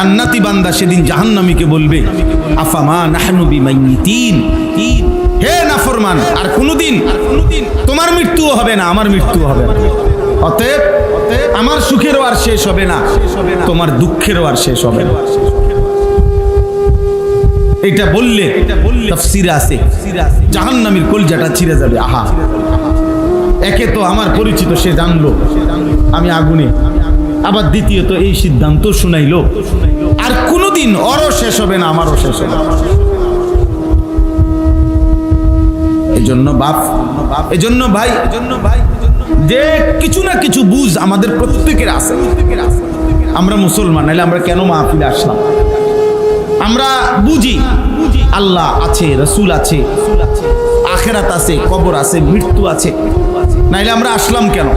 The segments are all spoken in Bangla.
জান্নাতি বান্দা সেদিন জাহান্নামীকে বলবে আফামা নাহনু বিমাইতিন, হে নাফরমান, আর কোনদিন তোমার মৃত্যুও হবে না, আমার মৃত্যুও হবে না। অতএব আমার সুখেরও আর শেষ হবে না, তোমার দুঃখেরও আর শেষ হবে না। এটা বললে তাফসীরে আছে জাহান্নামীর কলজাটা ছিঁড়ে যাবে। আহা, একে তো আমার পরিচিত, সে জানলো আমি আগুনে, আবার দ্বিতীয়ত এই সিদ্ধান্ত শুনাইলো, আর কোনদিন ওরও শেষ হবে না, আমারও শেষ হবে না। এজন্য বাপ, এজন্য ভাই, যে কিছু না কিছু বুঝ আমাদের প্রত্যেকের আছে। আমরা মুসলমান, নাইলে আমরা কেন মাহফিলে আসলাম? আমরা বুঝি আল্লাহ আছে, রসুল আছে, আখেরাত আছে, কবর আছে, মৃত্যু আছে, নাইলে আমরা আসলাম কেন?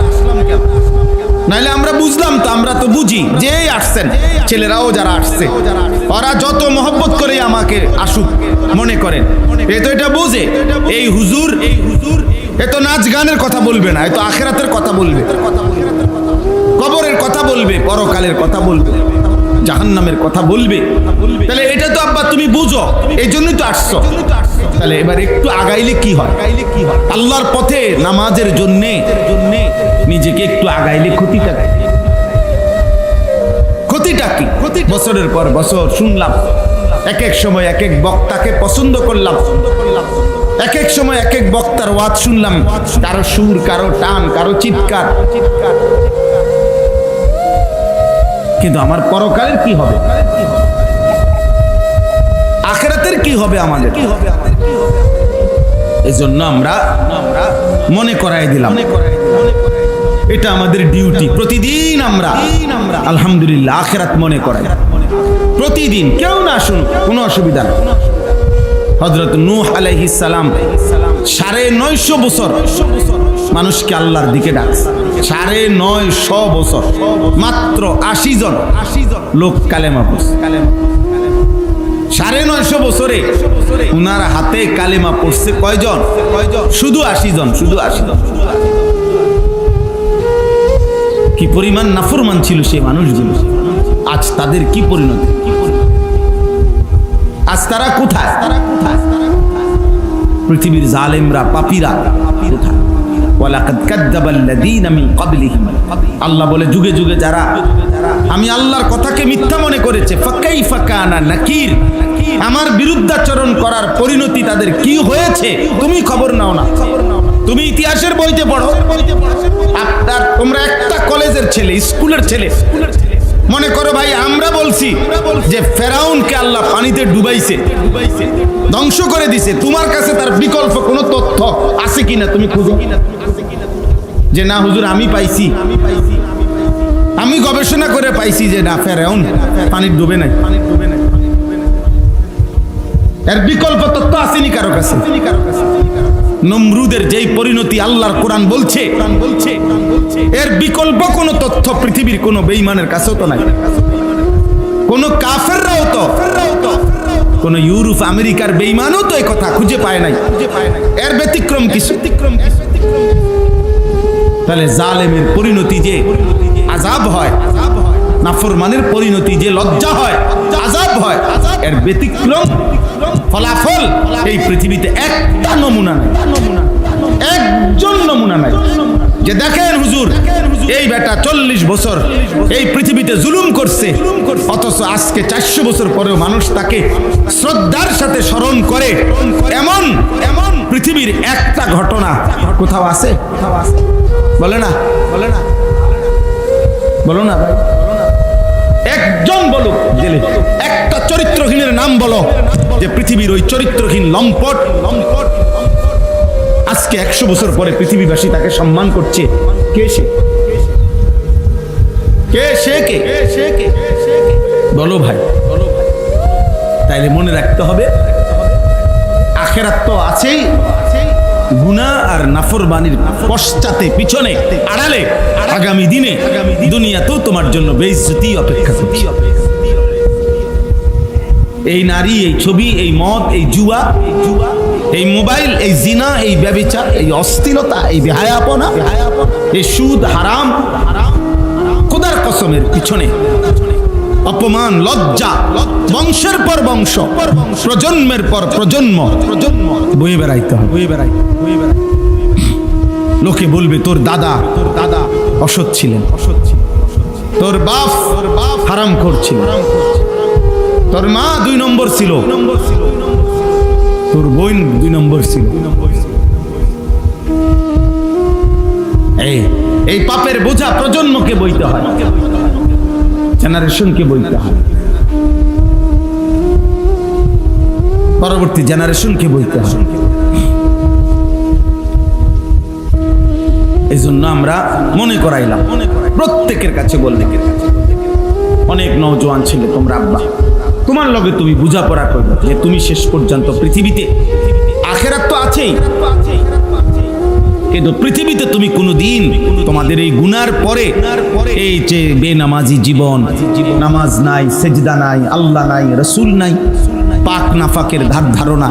নাইলে আমরা বুঝলাম তো, আমরা তো বুঝি যে আসছেন, ছেলেরাও যারা আসছে ওরা যত মহব্বত করে আমাকে আসুক মনে করেন, এ তো এটা বোঝে এই হুজুর এ তো নাচ গানের কথা বলবে না, এ তো আখেরাতের কথা বলবে, কবরের কথা বলবে, পরকালের কথা বলবে, জাহান্নামের কথা বলবে। তাহলে এটা তো আব্বা তুমি বুঝো, এই জন্যই তো আসছো। তাহলে এবার একটু আগাইলে কি হয়? আল্লাহর পথে নামাজের জন্য নিজেকে একটু আগাইলে ক্ষতিটা কি? বছরের পর বছর শুনলাম, এক এক সময় এক এক বক্তাকে পছন্দ করলাম, এক এক সময় এক এক বক্তার ওয়াজ শুনলাম, কারো সুর, কারো টান, কারো চিৎকার। কিন্তু আমার পরকালের কি হবে? আখিরাতের কি হবে আমাদের? এজন্য আমরা মনে করাই দিলাম, এটা আমাদের ডিউটি। প্রতিদিন আমরা আলহামদুলিল্লাহ আখিরাত মনে করাই, প্রতিদিন। কেউ না শুনুক, কোনো অসুবিধা নেই। হযরত নূহ আলাইহিস সালাম 950 বছর মানুষকে আল্লাহর দিকে ডাকছে, 950 বছর, মাত্র 80 জন লোক কালেমা পড়ছে। 950 বছরে উনার হাতে কালেমা পড়ছে কয়জন? শুধু 80 জন, শুধু 80 জন। কি পরিমাণ নাফরমান ছিল সেই মানুষগুলো, আজ তাদের কি পরিণতি? আজ তারা কোথায়? পৃথিবীর জালেমরা, পাপীরা কোথায়? ওয়ালাকাদ কাযযাবাল্লাযীনা মিন ক্বাবলিহিম, আল্লাহ বলে যুগে যুগে যারা আমি আল্লাহর কথাকে মিথ্যা মনে করেছে, ফাকাইফা কানা নাকির, আমার বিরুদ্ধাচরণ করার পরিণতি তাদের কি হয়েছে তুমি খবর নাও না। তুমি ইতিহাসের বইতে পড়ো। আপনার তোমরা একটা কলেজের ছেলে, স্কুলের ছেলে, মনে করো ভাই আমরা বলছি যে ফেরাউনকে আল্লাহ পানিতে ডুবাইছে, ধ্বংস করে দিছে, তোমার কাছে তার বিকল্প কোনো তথ্য আছে কিনা তুমি খুঁজো, যে না হুজুর আমি পাইছি, আমি গবেষণা করে পাইছি যে না ফেরাউন পানির ডুবে নাই। এর বিকল্প তথ্য আসেনি কারো কাছে। নমরুদের যেই পরিণতি আল্লাহর কোরআন বলছে, এর বিকল্প কোনো তথ্য পৃথিবীর কোনো বেঈমানের কাছেও তো নাই। কোন কাফেররাও তো, কোন ইউরোপ আমেরিকার বেঈমানও তো এই কথা খুঁজে পায় নাই। এর ব্যতিক্রম কিছু। তাহলে জালেমের পরিণতি যে আযাব হয়, নাফরমানের পরিণতি যে লজ্জা হয়, আযাব হয়, এর ব্যতিক্রম ফলাফল এই পৃথিবীতে একটা নমুনা নাই, একজন নমুনা নাই। যে দেখেন হুজুর এই বেটা 40 বছর এই পৃথিবীতে জুলুম করছে, অথচ আজকে 400 বছর পরেও মানুষ তাকে শ্রদ্ধার সাথে স্মরণ করে, এমন পৃথিবীর একটা ঘটনা কোথাও আছে? বলে না, বলো না ভাই, একজন বলো, জেলে একটা চরিত্রহীনের নাম বলো, যে পৃথিবীর ওই চরিত্রহীন লম্পট আজকে 100 বছর পরে পৃথিবীবাসী তাকে সম্মান করছে। কে সে? বলো ভাই। তাইলে মনে রাখতে হবে আখিরাত তো আছেই, গুনাহ আর নাফরমানির পশ্চাতে, পিছনে, আড়ালে আগামী দিনে দুনিয়াতেও তোমার জন্য বেইজ্জতি অপেক্ষা করছে। এই নারী, এই ছবি, এই মদ, এই জুয়া, এই মোবাইল, এই জিনা, এই ব্যভিচার, এই অশ্লীলতা, এই বেহায়াপনা, এই সুদ, হারাম, খোদার কসমের পিছনে অপমান, লজ্জা, বংশের পর বংশ, প্রজন্মের পর প্রজন্ম বয়ে বেড়াইতে হবে। লোকে বলবে তোর দাদা অসৎ ছিলেন, তোর বাপ হারাম করছিল, তোর মা 2 নম্বর ছিল, তোর বোন 2 নম্বর ছিল। এই পাপের বোঝা প্রজন্মকে বইতে হয়, জেনারেশনকে বইতে হয়, পরবর্তী জেনারেশনকে বইতে হয়। এই জন্য আমরা মনে করাইলাম, প্রত্যেকের কাছে বললে, অনেক নওজোয়ান ছেলে তোমরা আব্বা তোমার লগে তুমি বুঝাপড়া করবে যে তুমি শেষ পর্যন্ত পৃথিবীতে, আখেরাত তো আছেই, কিন্তু পৃথিবীতে তুমি কোনোদিন তোমাদের এই গুনার পরে এই যে বেনামাজি জীবন, নামাজ নাই, সেজদা নাই, আল্লাহ নাই, রসুল নাই, পাক নাফাকের ধারণা,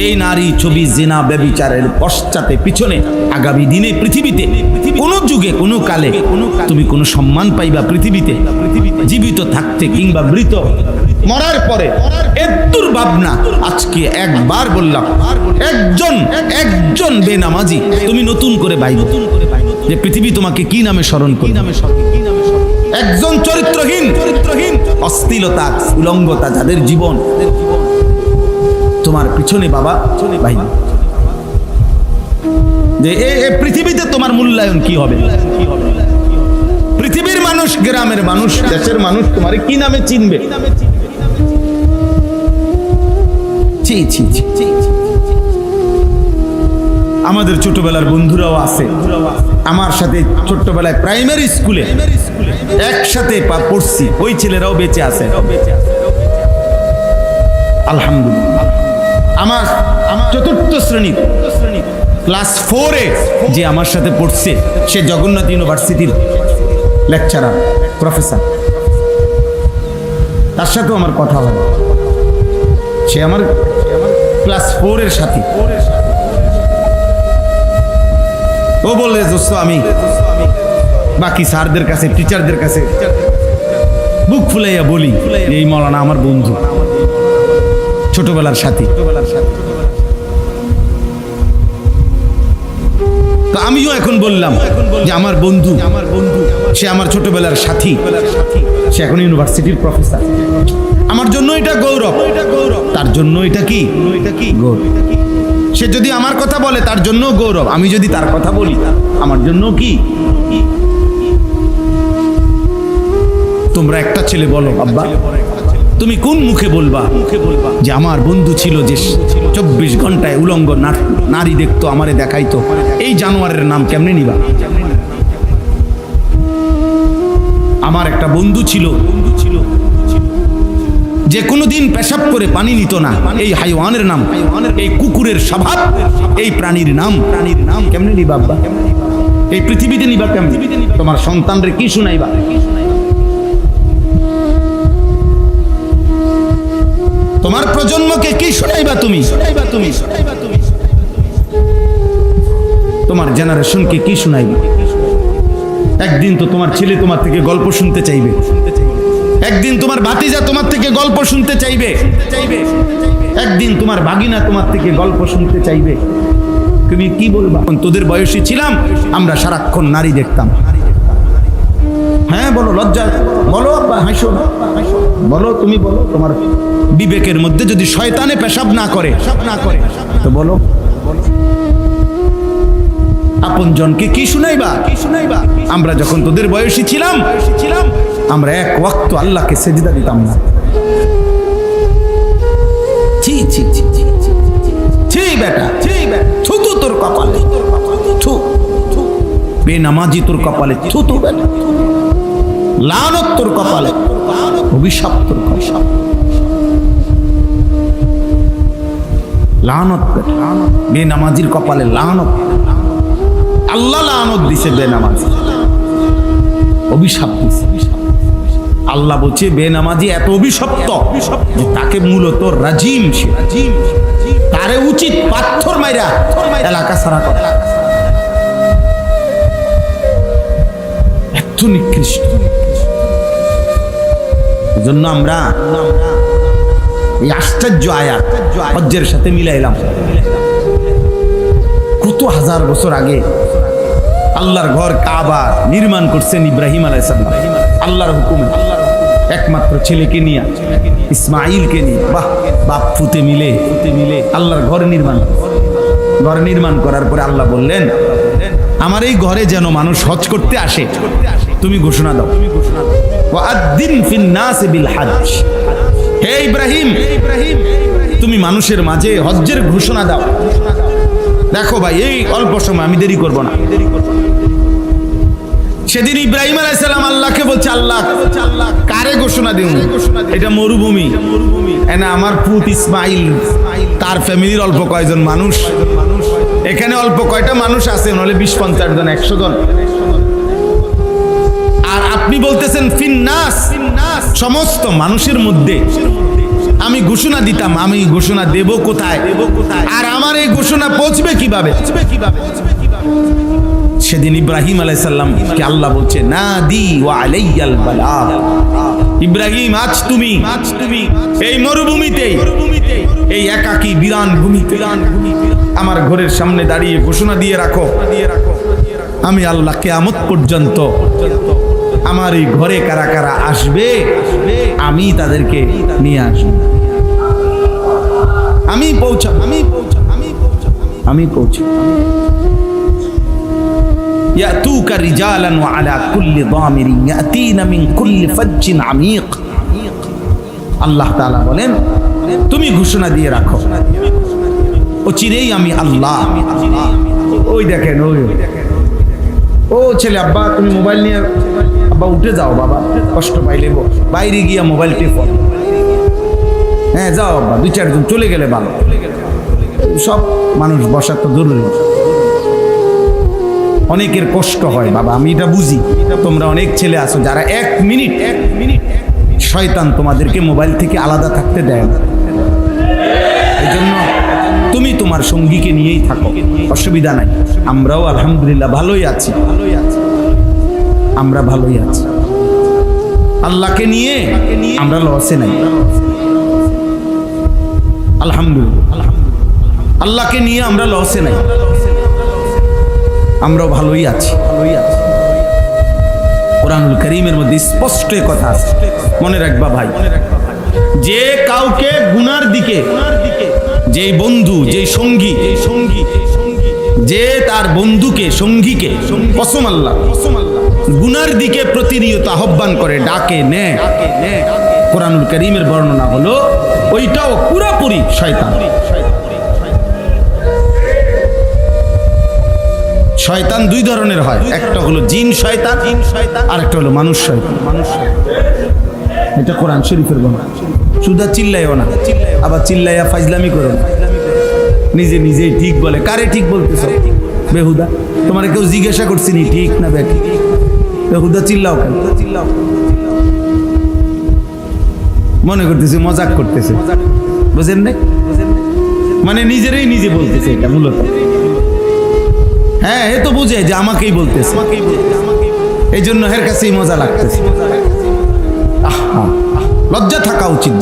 এই নারী ছবি, জিনা, ব্যভিচারের পশ্চাতে পিছনে আগামী দিনে পৃথিবীতে কোন যুগে কোন কালে তুমি কোনো সম্মান পাইবা পৃথিবীতে জীবিত থাকতে কিংবা মৃত মরার পরে? এত্তুর ভাবনা আজকে একবার বললাম, একজন বেনামাজি তুমি নতুন করে ভাইবা যে পৃথিবী তোমাকে কি নামে স্মরণ করবে। একজন চরিত্রহীন অশ্লীলতা, উলঙ্গতা যাদের জীবন, তোমার পিছনে বাবা ভাই, যে পৃথিবীতে তোমার মূল্যায়ন কি হবে? পৃথিবীর মানুষ, গ্রামের মানুষ, দেশের মানুষ তোমার কি নামে চিনবে? আমাদের ছোটবেলার বন্ধুরাও আছে, আমার সাথে ছোট্টবেলায় প্রাইমারি স্কুলে একসাথে পড়ছি, ওই ছেলেরাও বেঁচে আছে আলহামদুলিল্লাহ। আমার 4th শ্রেণী ক্লাস 4-এ যে আমার সাথে পড়ছে সে জগন্নাথ ইউনিভার্সিটির লেকচারার, প্রফেসর, তার সাথেও আমার কথা হয়। সে আমার ক্লাস 4-এর সাথে। ও বলে দোস্ত, আমি বাকি স্যারদের কাছে, টিচারদের কাছে বুক ফুলাইয়া বলি এই মৌলানা আমার বন্ধু, ছোটবেলার সাথী। তো আমিও এখন বললাম যে আমার বন্ধু, সে আমার ছোটবেলার সাথী, সে এখন ইউনিভার্সিটির প্রফেসর। আমার জন্য এটা গৌরব, তার জন্য এটা কি গৌরব। সে যদি আমার কথা বলে তার জন্য গৌরব, আমি যদি তার কথা বলি আমার জন্য কি। তোমরা একটা ছেলে বলো আব্বা, তুমি কোন মুখে বলবা যে আমার বন্ধু ছিল যে 24 ঘন্টায় উলঙ্গ নারী দেখতো, আমারে দেখাইতো? এই জানোয়ারের নাম কেমনে নিবা? আমার একটা বন্ধু ছিল যে কোনোদিন পেশাব করে পানি নিত না, এই হাইওয়ানের নাম, এই কুকুরের স্বভাব, এই প্রাণীর নাম কেমনে নিবা আব্বা? এই পৃথিবীতে নিবা কেমনে? তোমার সন্তানরে কি শুনাইবা? তোমার প্রজন্মকে কি শুনাইবা তুমি? তোমার জেনারেশনকে কি শুনাইবা? একদিন তো তোমার ছেলে তোমার থেকে গল্প শুনতে চাইবে, একদিন তোমার ভাতিজা তোমার থেকে গল্প শুনতে চাইবে, একদিন তোমার ভাগিনা তোমার থেকে গল্প শুনতে চাইবে। তুমি কি বলবা? তোদের বয়সী ছিলাম আমরা সারাক্ষণ নারী দেখতাম। হ্যাঁ বলো, লজ্জা বলো আব্বা, হাসো বলো, তুমি বলো। তোমার বিবেকের মধ্যে যদি শয়তানে পেশাব না করে তো বলো, আপন জনকে কি শুনাইবা? আমরা যখন তোদের বয়সী ছিলাম আমরা এক ওয়াক্ত আল্লাহকে সেজদা দিতাম না। ছি ছি ছি ছি বেটা, থুতু তোর কপালে, থু বেনামাজি তোর কপালে, থুতু বেটা, লানত তোর কপালে, অভিশাপ তোর কপালে, লানত বেনামাজির কপালে, লানত। আল্লাহ লানত দিছে বেনামাজি, অভিশাপ দিছে। আল্লাহ বলছে বেনামাজি এত অভিশপ্ত যে তাকে মূলত রাজিম, তারে উচিত পাথর মাইরা এলাকা ছাড়া করা। এত নিকৃষ্ট। এজন্য আমরা এই আশ্চর্য আয়াত হজ্জের সাথে মিলাইলাম। কত হাজার বছর আগে আল্লাহর ঘর কাবা নির্মাণ করছেন ইব্রাহিম আলাইহিস সালাম আল্লাহর হুকুমে, একমাত্র ছেলেকে নিয়ে, ইসমাইলকে নিয়ে। বাহ, বাপ ফুতে মিলে আল্লাহর ঘর নির্মাণ করার পরে আল্লাহ বললেন, আমার এই ঘরে যেন মানুষ হজ করতে আসে, তুমি ঘোষণা দাও, ওয়াআদ্দিন ফিন নাস বিল হজ। হে ইব্রাহিম, তুমি মানুষের মাঝে হজ্জের ঘোষণা দাও। দেখো ভাই, এই অল্প সময়, আমি দেরি করব না। সেদিন ইব্রাহিম আলাইহিস সালাম আল্লাহকে বলছে, আল্লাহ কারে ঘোষণা দিও? এটা মরুভূমি, এনা আমার পুত ইসমাইল, তার ফ্যামিলির অল্প কয়জন মানুষ, এখানে অল্প কয়টা মানুষ আছে, নাহলে 20-50 জন, 100 জন। আর আপনি বলতেছেন ফিন্নাস, সমস্ত মানুষের মধ্যে আমি ঘোষণা দিতাম, আমি ঘোষণা দেব কোথায়? আর আমার এই ঘোষণা পৌঁছবে কিভাবে? সেদিন ইব্রাহিম আলাইহিস সালামকে আল্লাহ বলছে, নাদি ওয়া আলাইয়াল বালাগ। ইব্রাহিম, আজ তুমি এই মরুভূমিতে, এই একাকী বিরান ভূমিতে আমার ঘরের সামনে দাঁড়িয়ে ঘোষণা দিয়ে রাখো, আমি আল্লাহ কিয়ামত পর্যন্ত আমার এই ঘরে কারা কারা আসবে, আমি তাদেরকে নিয়ে আসব, আমি পৌঁছাবো। ইয়াতুকা রিজালান ওয়া আলা কুল্লি দামিরিন ইয়াতিনা মিন কুল্লি ফাজ্জিন আমিক। আল্লাহ তাআলা বলেন, তুমি ঘোষণা দিয়ে রাখো, ও চিরেই আমি আল্লাহ। ওই দেখেন, ও ছেলে, আব্বা তুমি মোবাইল নিয়ে, আব্বা উঠে যাও, বাবা কষ্ট পাইলে বাইরে গিয়া মোবাইল টেপো। হ্যাঁ যাও আব্বা, 2-4 জন চলে গেলে ভালো। সব মানুষ বসা তো জরুরি, অনেকের কষ্ট হয় বাবা, আমি এটা বুঝি। তোমরা অনেক ছেলে আছো যারা 1 মিনিট শয়তান তোমাদেরকে মোবাইল থেকে আলাদা থাকতে দেয় না। এই জন্য তুমি তোমার সঙ্গীকে নিয়েই থাকো, অসুবিধা নাই। আমরাও আলহামদুলিল্লাহ ভালোই আছি, আমরা ভালোই আছি। আল্লাহকে নিয়ে আমরা লসে নাই, আলহামদুলিল্লাহ। আল্লাহকে নিয়ে আমরা লসে নাই, আমরাও ভালোই আছি। কোরআনুল কারীমের মধ্যে স্পষ্ট কথা আছে, মনে রাখবা ভাই। যে কাউকে গুনার দিকে, যে বন্ধু, যে সঙ্গী, যে তার বন্ধুকে, সঙ্গীকে, কসম আল্লাহ, গুনার দিকে প্রতিনিয়ত আহ্বান করে, ডাকে, নেয়, কোরআনুল কারীমের বর্ণনা হলো ওইটাও পুরোপুরি শয়তান। শয়তান 2 ধরনের হয়, একটা হলো জিন শয়তান, আর একটা হলো মানুষ শয়তান। এটা কোরআন শরীফের বর্ণনা। সুদা চিল্লাইও না, আবার চিল্লাইয়া ফাজলামি করো না, নিজেই ঠিক বলে। কারে ঠিক বলতেছ? বেহুদা। তোমার কেউ জিজ্ঞাসা করছিনি ঠিক না বেঠিক? বেহুদা চিল্লাও কেন? মনে করতেছে মজাক করতেছে, বুঝেন নাই? মানে নিজেরাই নিজে বলতেছে এটা মূলত। হ্যাঁ, এ তো বুঝে যে আমাকেই বলতেছে, এই জন্য এর কাছেই মজা লাগতেছে। লজ্জা থাকা উচিত,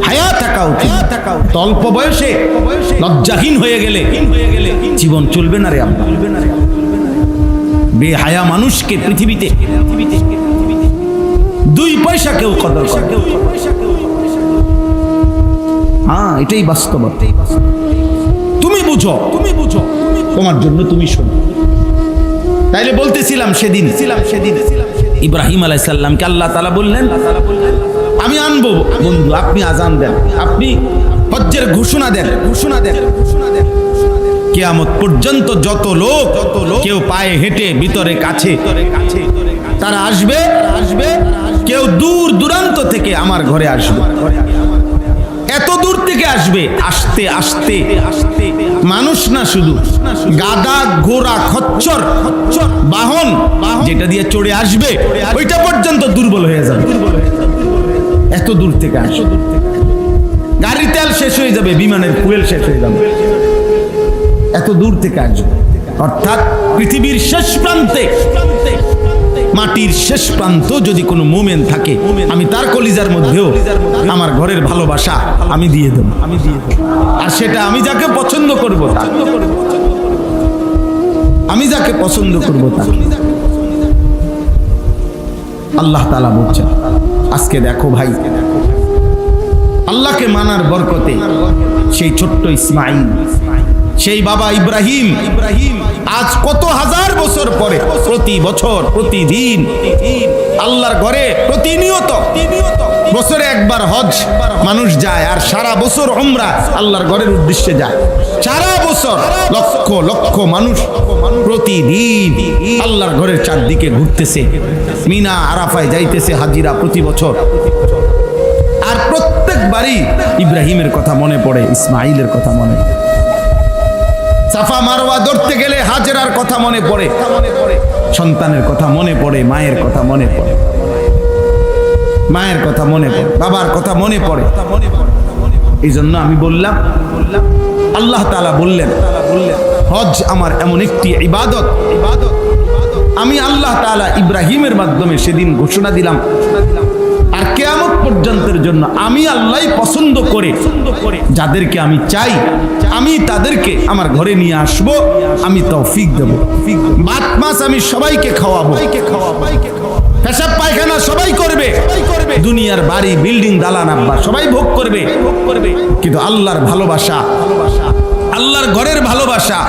হায়া থাকা উচিত। অল্প বয়সে লজ্জাহীন হয়ে গেলে জীবন চলবে না রে আব্বা। বেহায়া মানুষকে পৃথিবীতে 2 পয়সা কেউ কদর করে। হ্যাঁ, এটাই বাস্তব। তুমি বুঝো, তোমার জন্য তুমি শোনো। তাইলে বলতেছিলাম সেদিন ইব্রাহিম আলাইহিস সালামকে আল্লাহ তাআলা বললেন, আমি আনবো বন্ধু, আপনি আজান দেন, আপনি হজ্জের ঘোষণা দেন। কিয়ামত পর্যন্ত যত লোক কেউ পায়ে হেঁটে ভিতরে কাছে তারা আসবে, কেউ দূর দূরান্ত থেকে আমার ঘরে আসবে। এত দূর থেকে আসবে, আস্তে আস্তে মানুষ না, শুধু গাদা, ঘোড়া, খচ্চর, বাহন যেটা দিয়ে চড়ে আসবে ওইটা পর্যন্ত দুর্বল হয়ে যাবে। এত দূর থেকে আসবে, গাড়ির তেল শেষ হয়ে যাবে, বিমানের ফুয়েল শেষ হয়ে যাবে, এত দূর থেকে আসবে। অর্থাৎ পৃথিবীর শেষ প্রান্তে মাটির শেষ প্রান্ত যদি কোনো মোমেন থাকে, আমি তার কলিজার মধ্যেও আমার ঘরের ভালোবাসা আমি দিয়ে দেব। আর সেটা আমি যাকে পছন্দ করব, আমি যাকে পছন্দ করব তাকে। আল্লাহ তাআলা বলছেন, আজকে দেখো ভাই, আল্লাহকে মানার বরকতে সেই ছোট্ট ইসমাঈল, সেই বাবা ইব্রাহিম আজ কত হাজার বছর পরে প্রতি বছর প্রতিদিন আল্লাহর ঘরে প্রতিনিয়ত বছরে একবার হজ মানুষ যায়, আর সারা বছর উমরা আল্লাহর ঘরের উদ্দেশ্যে যায়। সারা বছর লক্ষ লক্ষ মানুষ প্রতিদিন আল্লাহর ঘরের চারদিকে ঘুরতেছে, মিনা আরাফায় যাইতেছে হাজিরা প্রতি বছর। আর প্রত্যেকবারই ইব্রাহিমের কথা মনে পড়ে, ইসমাঈলের কথা মনে পড়ে, সাফা মারওয়া ধরতে গেলে হাজেরার কথা মনে পড়ে, সন্তানের কথা মনে পড়ে, মায়ের কথা মনে পড়ে, মায়ের কথা মনে পড়ে, বাবার কথা মনে পড়ে। এই জন্য আমি বললাম, আল্লাহ তাআলা বললেন হজ আমার এমন একটি ইবাদত, আমি আল্লাহ তাআলা ইব্রাহিমের মাধ্যমে সেদিন ঘোষণা দিলাম, আর কিয়ামত পর্যন্তের জন্য আমি আল্লাহই পছন্দ করে যাদেরকে আমি চাই আমি তাদেরকে আমার ঘরে নিয়ে আসব, আমি তৌফিক দেব। ভাত মাছ আমি সবাইকে খাওয়াবো, পেশাব পায়খানা সবাই করবে, দুনিয়ার বাড়ি বিল্ডিং দালান আব্বা সবাই ভোগ করবে, কিন্তু আল্লাহর ভালোবাসা, আল্লাহর ঘরের ভালোবাসা,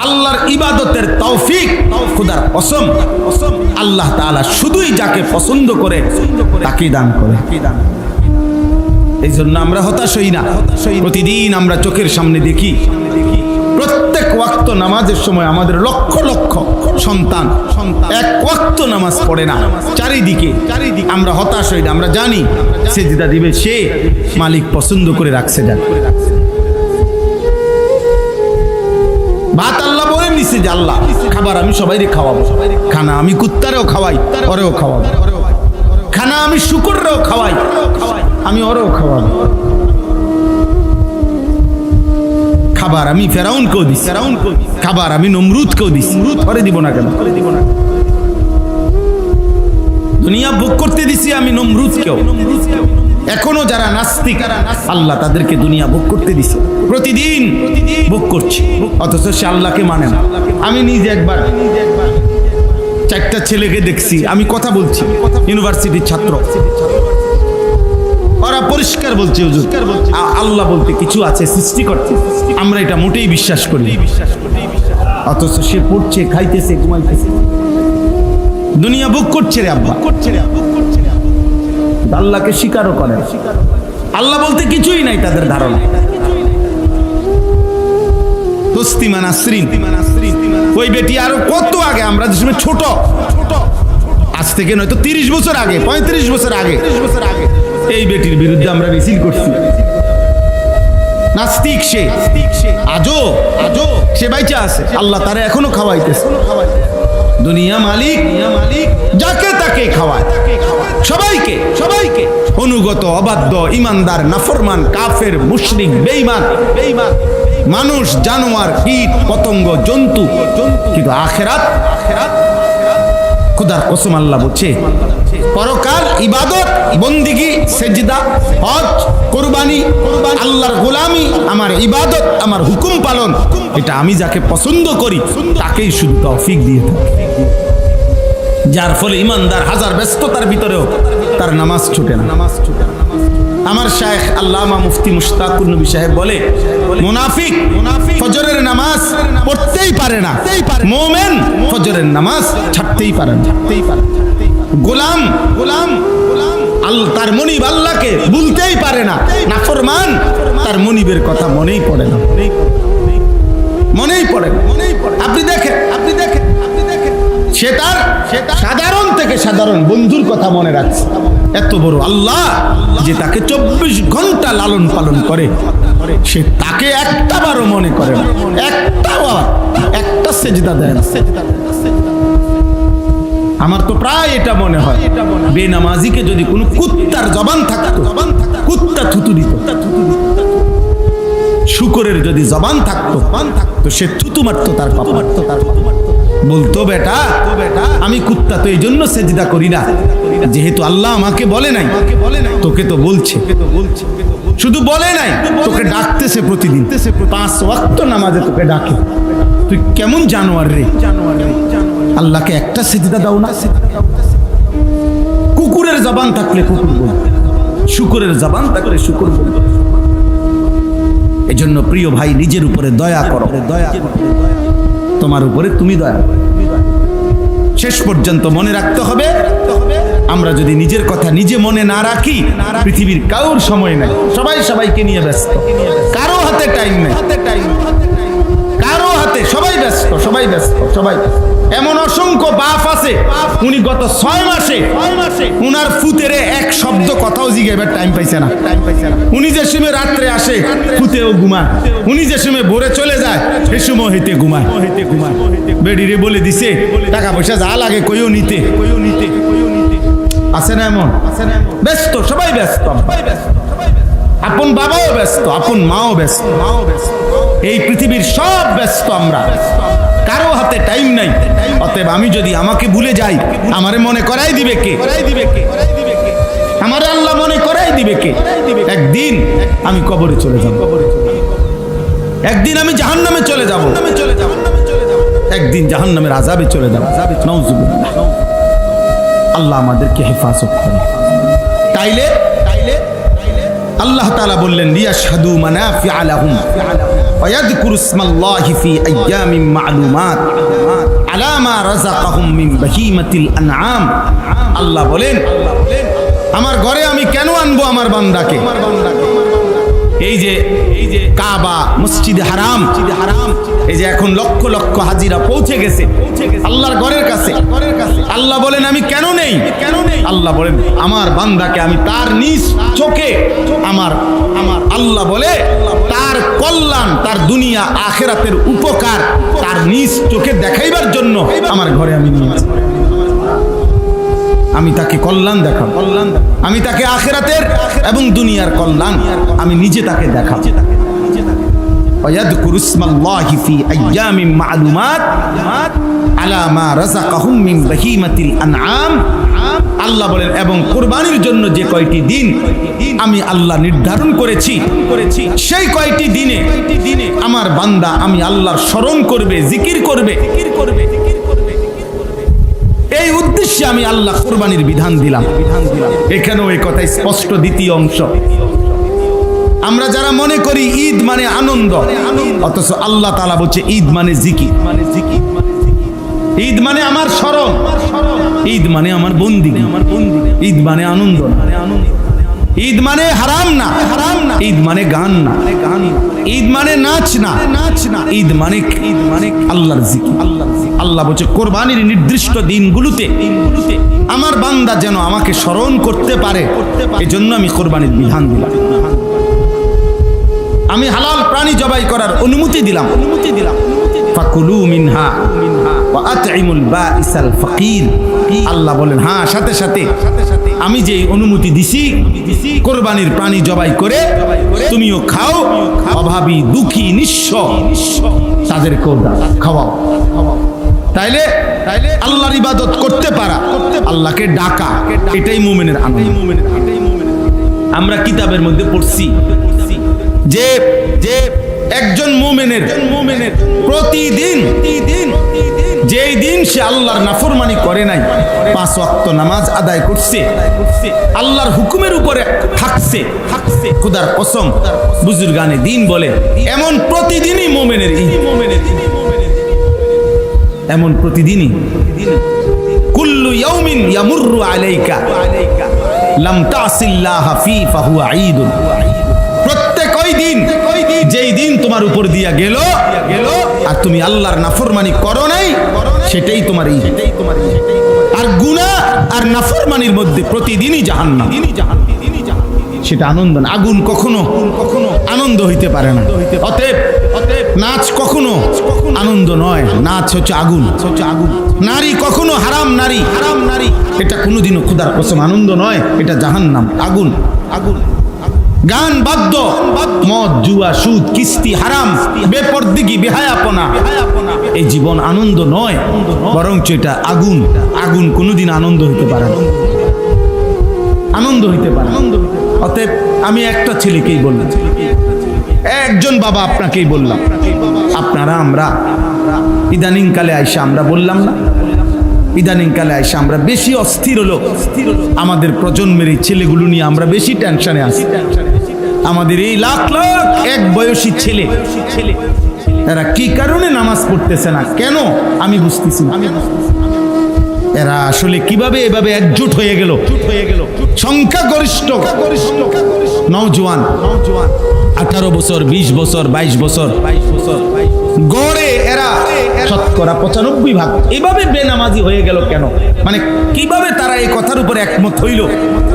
আল্লাহর ইবাদতের তৌফিক খোদার কসম আল্লাহ তাআলা শুধুই যাকে পছন্দ করে তাকেই দান করে। এই জন্য আমরা হতাশ হই না। প্রতিদিন আমরা চোখের সামনে দেখি প্রত্যেক ওয়াক্ত নামাজের সময় আমাদের লক্ষ লক্ষ সন্তান এক ওয়াক্ত নামাজ পড়ে না, চারিদিকে আমরা হতাশ হই না। আমরা জানি সেজদা দিবে সে মালিক পছন্দ করে রাখছে, যান ভাত আল্লাহ বলে নিছে যে আল্লাহ খাবার আমি সবাইরে খাওয়াবো, খানা আমি কুত্তারেও খাওয়াই ওরেও খাওয়াবো, খানা আমি শুকররেও খাওয়াই আমি ওরেও খাওয়াবো, খাবার আমি ফেরাউনকেও দিছি, খাবার আমি নমরুদকেও দিছি, করে দিব না কেন? দুনিয়া ভোগ করতে দিছি আমি নমরুদকেও। এখনো যারা নাস্তিক আল্লাহ তাদেরকে দুনিয়া ভোগ করতে দিছে, প্রতিদিন ভোগ করছে, অথচ সে আল্লাহকে মানে না। আমি নিজে একবার 4টা ছেলেকে দেখছি, আমি কথা বলছি, ইউনিভার্সিটির ছাত্র, ওরা পরিষ্কার বলছে হুজুর আল্লাহ বলতে কিছু আছে, সৃষ্টি করছে, আমরা এটা মোটেই বিশ্বাস করি, অথচ সে পড়ছে, খাইতেছে, ঘুমাইতেছে, দুনিয়া ভোগ করছে রে আব্বা, আল্লাহকে স্বীকারও করে, আল্লাহ বলতে কিছুই নাই তাদের ধারণা। তসলিমা নাসরিন ওই বেটি আরো কত আগে, আমরা যে সময় ছোট, আজ থেকে নয়তো 30 বছর আগে, 35 বছর আগে এই বেটির বিরুদ্ধে আমরা মিছিল করছি। নাস্তিক সে, আজও সে বাইচা আছে, আল্লাহ তারা এখনো খাওয়াইতেছে। দুনিয়া মালিক যাকে তাকে খাওয়ায়, সবাইকে অনুগত, অবাধ্য, ইমানদার, নাফরমান, কাফের, মুশরিক, বেঈমান, মানুষ, জানোয়ার, কীট পতঙ্গ, জন্তু। কিন্তু আখিরাত খোদার কসম আল্লাহ বলছে পরকাল ইবাদত, বন্দিগি, সেজদা, হজ, কুরবানি, আল্লাহর গোলামি, আমার ইবাদত, আমার হুকুম পালন, এটা আমি যাকে পছন্দ করি তাকেই শুধু তৌফিক দিয়ে থাকি। যার ফলে ইমানদার হাজার ব্যস্ততার ভিতরেও তার নামাজ ছুটে না। আমার শায়েখ আল্লামা মুফতি মুশতাকুর নবী সাহেব বলে, মুনাফিক ফজরের নামাজ পড়তেই পারে না, মুমিন ফজরের নামাজ ছাড়তেই পারে না। গোলাম তার মনিব আল্লাহকে ভুলতেই পারে না, নাফরমান তার মনিবের কথা মনেই পড়ে না, মনেই পড়ে। আপনি দেখেন সে তার সাধারণ থেকে সাধারণ বন্ধুর কথা মনে রাখছে। এত বড় আল্লাহ যে তাকে 24 ঘন্টা লালন পালন করে, সে তাকে একটা বারও মনে করে না, একটা সেজদা দেয় না। আমার তো প্রায় এটা মনে হয়, বেনামাজিকে যদি কোনো কুত্তার জবান থাকতো, কুত্তা থুতু দিত। শুকরের যদি জবান থাকতো, সে থুতু মারতো, তার পাপ মারতো। বলতো বেটা আমি কুত্তা তো এই জন্য সেজদা করি না, যেহেতু আল্লাহ আমাকে বলে নাই, তোকে তো বলছে, শুধু বলে নাই, তোকে ডাকতেছে প্রতিদিন, 5 ওয়াক্ত নামাজে তোকে ডাকে। তুই কেমন জানোয়ার রে, আল্লাহকে একটা সেজদা দাও না। কুকুরের জবান থাকলে কুকুর বলবে, শুকরের জবান থাকলে শুকর বলবে। এজন্য প্রিয় ভাই, নিজের উপরে দয়া করো, তোমার উপরে তুমি দয়া করো। শেষ পর্যন্ত মনে রাখতে হবে, আমরা যদি নিজের কথা নিজে মনে না রাখি, পৃথিবীর কারোর সময় নাই, সবাই সবাইকে নিয়ে ব্যস্ত, কারো হাতে টাইম নেই, কারো হাতে, সবাই ব্যস্ত, সবাই ব্যস্ত, সবাই। এমন অসংখ্য বাপ আছে, উনি গত 6 মাসে উনার ফুতেরে এক শব্দ কথাও জিজ্ঞাসার টাইম পাইছে না। উনি যে সময় রাত্রে আসে ফুতেও ঘুমায়, উনি যে সময় ভোরে চলে যায় সে সময় হইতে ঘুমায়। বেডিরে বলে দিছে টাকা পয়সা যা লাগে কইও নিতে, আছে না এমন? ব্যস্ত, সবাই ব্যস্ত, আপন বাবাও ব্যস্ত, আপন মাও ব্যস্ত, এই পৃথিবীর সব ব্যস্ত, আমরা কারো হাতে টাইম নাই। অতএব আমি যদি আমাকে ভুলে যাই, আমারে মনে করাই দিবে কে? আমারে আল্লাহ মনে করাই দিবে কে? একদিন আমি কবরে চলে যাব, একদিন আমি জাহান্নামে চলে যাব, একদিন জাহান্নামের আযাবে চলে যাব। নাউযুবিল্লাহ, আল্লাহ আমাদেরকে হেফাজত করে। তাইলে আল্লাহ তাআলা বললেন, লিয়াশহাদু মানাফিআ লাহুম ওয়া ইয়াযকুরু ইসমাল্লাহি ফি আইয়ামিন মা'লুমাত আলা মা রাযাকাহুম মিন বাহিমাতিল আনআম। আল্লাহ বলেন, আমার ঘরে আমি কেন আনবো আমার বান্দাকে? এই যে কাবা, মসজিদে হারাম, এই যে এখন লক্ষ লক্ষ হাজিরা পৌঁছে গেছে আল্লাহর ঘরের কাছে। আল্লাহ বলেন, আমি কেন নেই? আল্লাহ বলেন, আমার বান্দাকে আমি তার নিজ চোখে, আমার আল্লাহ বলে তার কল্যাণ, তার দুনিয়া আখিরাতের উপকার তার নিজ চোখে দেখাইবার জন্য আমার ঘরে আমি নিয়েছি। আমি তাকে কল্যাণ দেখাবো, আমি তাকে আখিরাতের এবং দুনিয়ার কল্যাণ আমি নিজে তাকে দেখাবো। ওয়ায়াযকুরু ইসমাল্লাহি ফি আইয়ামিন মা'লুমাত আলা মা রাযাকাহুম মিন বাহিমাতিল আনআম। আল্লাহ বলেন, এবং কুরবানির জন্য যে কয়টি দিন আমি আল্লাহ নির্ধারণ করেছি, সেই কয়টি দিনে আমার বান্দা আমি আল্লাহর স্মরণ করবে, জিকির করবে। এই উদ্দেশ্যে আমি আল্লাহ কুরবানির বিধান দিলাম। এখানেও এই কথা স্পষ্ট। দ্বিতীয় অংশ, আমরা যারা মনে করি ঈদ মানে আনন্দ, অথচ আল্লাহ তাআলা বলছে ঈদ মানে জিকির, ঈদ মানে আমার স্মরণ, ঈদ মানে আমার বন্দেগী, ঈদ মানে আনন্দ, ঈদ মানে হারাম না, ঈদ মানে গান না, ঈদ মানে নাচ না, ঈদ মানে আল্লাহর জিকির। আল্লাহ বলছে কোরবানির নির্দিষ্ট দিনগুলোতে আমার বান্দা যেন আমাকে স্মরণ করতে পারে, এজন্য আমি কোরবানির বিধান দিলাম। আমি হালাল প্রাণী জবাই করার অনুমতি দিলাম। ফাকুলু মিনহা ওয়া আতইমুল বাঈসাল ফাকির। আল্লাহ বলেন, হ্যাঁ, সাথে সাথে আমি যে অনুমতি দিছি কোরবানির প্রাণী জবাই করে তুমিও খাও, অভাবী, দুঃখী, নিঃস্ব তাদেরকেও খাওয়াও। তাইলে আল্লাহর ইবাদত করতে পারা, আল্লাহকে ডাকা, এটাই মুমিনের আনন্দ। আমরা কিতাবের মধ্যে পড়ছি যে একজন মুমিনের প্রতিদিন যেই দিন সে আল্লাহর নাফরমানি করে নাই, 5 ওয়াক্ত নামাজ আদায় করছে, আল্লাহর হুকুমের উপরে থাকছে, খোদার কসম বুজুর্গানে দিন বলে, এমন প্রতিদিনই মুমিনের ঈদ, এমন প্রতিদিনই। কুল্লু ইয়াউমিন ইয়ামুররু আলাইকা লাম তাসিল্লাহ ফি ফাহুয়া ঈদুন। প্রত্যেক ওই দিন, যেই দিন তোমার উপর দিয়া গেল আর তুমি আল্লাহর নাফরমানি করো নাই, সেটাই তোমার ঈদ। আর গুনাহ আর নাফরমানির মধ্যে প্রতিদিনই জাহান্নাম, সেটা আনন্দ না। আগুন কখনো আনন্দ হইতে পারে না। অতএব নাচ কখনো আনন্দ নয়, নাচ হচ্ছে আগুন। নারী কখনো হারাম নারী, এটা কোনোদিনও খোদার কসম আনন্দ নয়, এটা জাহান্নাম, আগুন। গান বাদ্য, মদ জুয়া সুদ কিস্তি হারাম, বেপরদিগি বেহায়াপনা, এই জীবন আনন্দ নয়, বরঞ্চ এটা আগুন। আগুন কোনোদিন আনন্দ হইতে পারে না, আনন্দ হইতে পারে। অতএব আমি একটা ছেলেকেই বললাম, একজন বাবা আপনাকেই বললাম, আপনারা আমরা ইদানিং কালে আইসা আমরা বললাম না, ইদানিং কালে আইসা আমরা বেশি অস্থির হলো, আমাদের প্রজন্মের এই ছেলেগুলো নিয়ে আমরা বেশি টেনশনে আছি। আমাদের এই লাখ লাখ এক বয়সী ছেলে, এরা কি কারণে নামাজ পড়তেছে না, কেন আমি বুঝতেছি না। এরা আসলে কিভাবে এভাবে একজোট হয়ে গেল, সংখ্যাগরিষ্ঠ নওজোয়ান 18 বছর 20 বছর 22 বছর গড়ে এরা শতকরা 95 এভাবে বেনামাজি হয়ে গেল কেন? মানে কিভাবে তারা এই কথার উপরে একমত হইল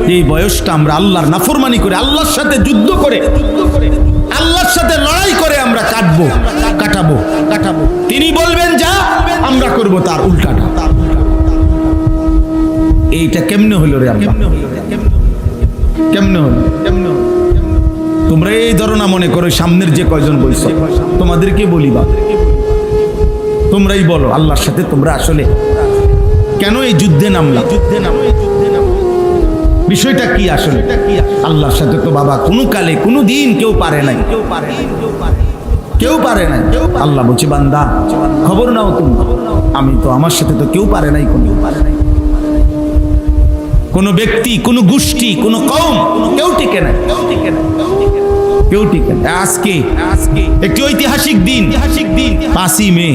যে এই বয়সটা আমরা আল্লাহর নাফরমানি করে, আল্লাহর সাথে যুদ্ধ করে, আল্লাহর সাথে লড়াই করে আমরা কাটাবো। তিনি বলবেন যা, আমরা করব তার উল্টাটা। এইটা কেমনে হইল রে আল্লাহ, কেমনে হলো? তোমরা এই ধারণা মনে করো সামনের যে কয়জন বলছ তোমাদেরকে বলি, বা তোমরাই বলো আল্লাহর সাথে তোমরা আসলে কেন এই যুদ্ধে নামলা? বিষয়টা কি আসলে? আল্লাহর সাথে তো বাবা কোনো কালে কোনো দিন কেউ পারে নাই, কেউ পারে নাই। আল্লাহ বলছে বান্দা খবর নাও তুমি, আমি তো আমার সাথে তো কেউ পারে নাই, কোনো ব্যক্তি, কোনো গোষ্ঠী, কোনো কওম কেউ টিকে না, কেউ টিকে না। আজকে একটি ঐতিহাসিক দিন 5ই মে